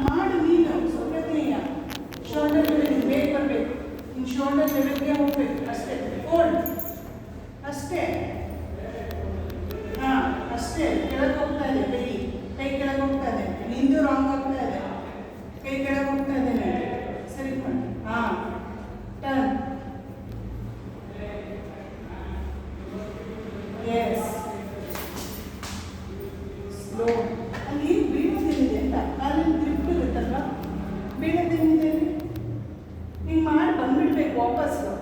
ಮಾಡು ನೀನು ಸೌಕರ್ಯ. ಶೋಲ್ಡರ್ ಲೆವೆಲ್ ಬೇಗ ಬರಬೇಕು. ಇನ್ನು ಶೋಲ್ಡರ್ ಲೆವೆಲ್ಗೆ ಹೋಗ್ಬೇಕು ಅಷ್ಟೇ. ಫೋಲ್ಡ್ ಅಷ್ಟೇ. ಅಷ್ಟೇ. ಕೆಳಗೆ ಹೋಗ್ತಾ ಇದೆ ಕೈ ಕೆಳಗೆ ಹೋಗ್ತಾ ಇದೆ. ನಿಂದು ರಾಂಗ್ ಆಗ್ತಾ ಇದೆ. ಕೈ ಕೆಳಗೆ ಹೋಗ್ತಾ ಇದೆ ನೋಡಿ. ಸರಿ ಮಾಡಿ. ಟರ್ನ್. ಎಸ್. ಸ್ಲೋ. ಅಲ್ಲಿ ಬೀಳೋದೇನಿದೆ ಅಂತ ಕಾಲಿನ ಗ್ರಿಪ್ ಇರುತ್ತಲ್ವ, ಬೀಳೋದೇನಿದೆ ಹಿಂಗೆ ಮಾಡಿ ಬಂದ್ಬಿಡ್ಬೇಕು ವಾಪಸ್ಸು.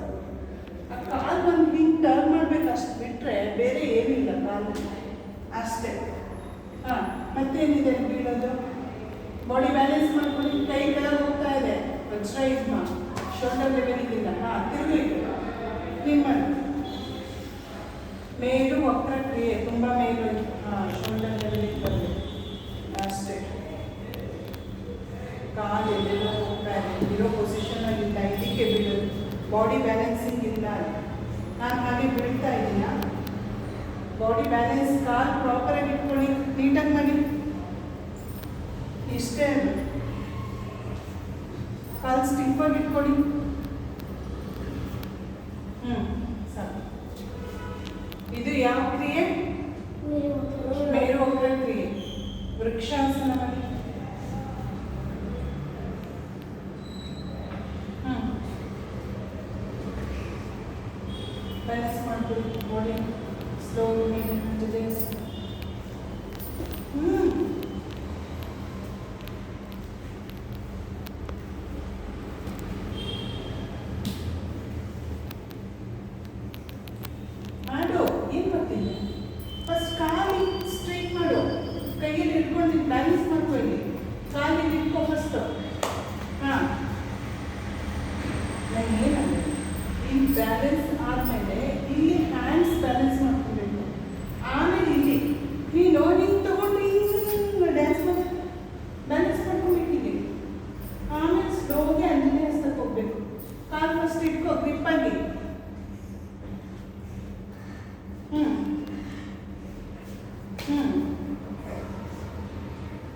ಆ ಕಾಲು ಬಂದು ಹಿಂಗೆ ಟರ್ನ್ ಮಾಡ್ಬೇಕು ಅಷ್ಟು ಬಿಟ್ಟರೆ ಬೇರೆ ಏನಿಲ್ಲ ಕಾಲು ಅಷ್ಟೇ. ಮತ್ತೇನಿದೆ ಬೀಳೋದು? ಬಾಡಿ ಬ್ಯಾಲೆನ್ಸ್ ಮಾಡ್ಕೊಂಡು ಕೈ ಕೆಳಗೆ ಹೋಗ್ತಾ ಇದೆ. ರೈಸ್ ಮಾಡಿ ಶೋಲ್ಡರ್ ಲೆವೆಲಿಗಿಲ್ಲ. ತಿರುಗಿ ಕ್ಲೀನ್ ಮಾಡಿ. ಮೇಲು ವಕ್ರ ಕ್ರಿಯೆ ತುಂಬ ಮೇಲು. ಶೋಲ್ಡರ್ ಲೆವೆಲಿಗೆ ಬರಬೇಕು ಅಷ್ಟೇ. ಕಾಲು ಎಲ್ಲೆಲ್ಲೋ ಹೋಗ್ತಾ ಇದೆ. ಇರೋ ಪೊಸಿಷನಲ್ಲಿಲ್ಲ, ಇದಕ್ಕೆ ಬೀಳೋದು. ಬಾಡಿ ಬ್ಯಾಲೆನ್ಸಿಂಗ್ ಇಲ್ಲ. ನಾನು ಹಾಗೆ ಬೀಳ್ತಾ ಇದ್ದೀನ. ಬಾಡಿ ಬ್ಯಾಲೆನ್ಸ್ ಕಾಲು ಪ್ರಾಪರಾಗಿ ಇಟ್ಕೊಳ್ಳಿ, ನೀಟಾಗಿ ಮಾಡಿ. ಇಷ್ಟೇ. ಕಾಲು ಸ್ಟಿಫಾಗಿ ಇಟ್ಕೊಳ್ಳಿ. ಸಾಕು. ಇದು ಯಾವ ಕ್ರಿಯೆ? ಮೇರುವಕ್ರ ಕ್ರಿಯೆ. ವೃಕ್ಷಾಸನ ಮಾಡಿ. ಬ್ಯಾಲೆನ್ಸ್ ಮಾಡ್ಕೊಳ್ಳಿ ಬಾಡಿ. ಸ್ಲೋ ಜೊತೆ ಮಾಡು. ಏನು ಮಾಡ್ತೀನಿ? ಫಸ್ಟ್ ಕಾಲಿ ಸ್ಟ್ರೈಟ್ ಮಾಡು. ಕೈಯಲ್ಲಿ ಇಟ್ಕೊಂಡು ಬ್ಯಾಲೆನ್ಸ್ ಮಾಡ್ಕೊಳ್ಳಿ. ಕಾಲಿಗೆ ಇಟ್ಕೊ ಫಸ್ಟು. ನಾನು ಏನಂದ್ರೆ ಇಲ್ಲಿ ಬ್ಯಾಲೆನ್ಸ್ ಆದಮೇಲೆ ಇಲ್ಲಿ ಹ್ಯಾಂಡ್ಸ್ ಬ್ಯಾಲೆನ್ಸ್ ಮಾಡ್ಕೊಬೇಕು. ಆಮೇಲೆ ಇಲ್ಲಿ ನೀನು ಹಿಂಗೆ ತಗೊಂಡು ಹಿಂಗೆ ಡ್ಯಾನ್ಸ್ ಮಾಡಿ ಬ್ಯಾಲೆನ್ಸ್ ಮಾಡ್ಕೊಂಡ್ಬಿಟ್ಟಿದೆ. ಆಮೇಲೆ ಸ್ಲೋಗೆ ಅಂಜನೇ ಹಸ್ತಕ್ಕೆ ಹೋಗ್ಬೇಕು. ಕಾಲು ಫಸ್ಟ್ ಇಟ್ಕೋ ಗ್ರಿಪ್ಪಾಗಿ.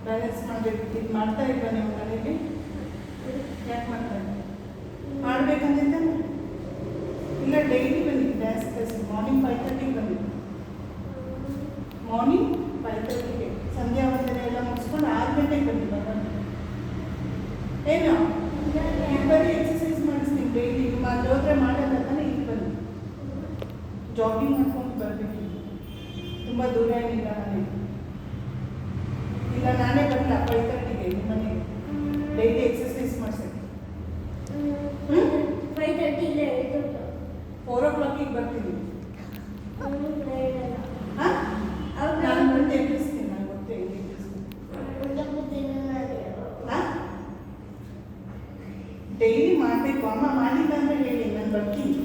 ಬ್ಯಾಲೆನ್ಸ್ ಮಾಡಬೇಕು. ಇದು ಮಾಡ್ತಾ ಇಲ್ವಾ ನೀವು ಮನೇಲಿ? ಯಾಕೆ ಮಾಡ್ತಾ ಇದ್ದೀವಿ? ಮಾಡ್ಬೇಕಂದಿದ್ದೆ ಇಲ್ಲ. ಡೈಲಿ ಬನ್ನಿ ಡ್ಯಾನ್ಸ್ ಕ್ಲಾಸ್. ಮಾರ್ನಿಂಗ್ 5:30ಗೆ ಬನ್ನಿ. ಮಾರ್ನಿಂಗ್ 5:30ಗೆ ಸಂಧ್ಯಾ ವಂದನೆ ಎಲ್ಲ ಮುಗಿಸ್ಕೊಂಡು 6 ಗಂಟೆಗೆ ಬನ್ನಿ. ಏನು ಬರೀ ಎಕ್ಸಸೈಸ್ ಮಾಡಿಸ್ತೀನಿ ಡೈಲಿ. ಅಲ್ಲಿ ಹೋದ್ರೆ ಮಾಡಲ್ಲ ತಾನೆ. ಇಲ್ಲಿ ಬನ್ನಿ. ಜಾಗಿಂಗ್ ಮಾಡ್ಕೊಂಡು ಬರಬೇಕು. ತುಂಬ ದೂರ ಏನಿಲ್ಲ ಮನೆ. ಇಲ್ಲ ನಾನೇ ಬರಲ್ಲ 5:30ಗೆ ನಿಮ್ಮ ಮನೆಗೆ. ಡೈಲಿ ಎಕ್ಸಸೈಸ್ ಮಾಡಿಸೋಕ್ಕೆ 5:30 ಇಲ್ಲ. 4 o'clock ಬರ್ತೀನಿ. ನಾನು ಬಂದು ಎಬ್ಬಿಸ್ತೀನಿ. ನಾನು ಗೊತ್ತೇ ಡೈಲಿ ಮಾಡಬೇಕು. ಅಮ್ಮ ಮಾಡಿಲ್ಲ ಅಂದರೆ ಹೇಳಿ, ನಾನು ಬರ್ತೀನಿ.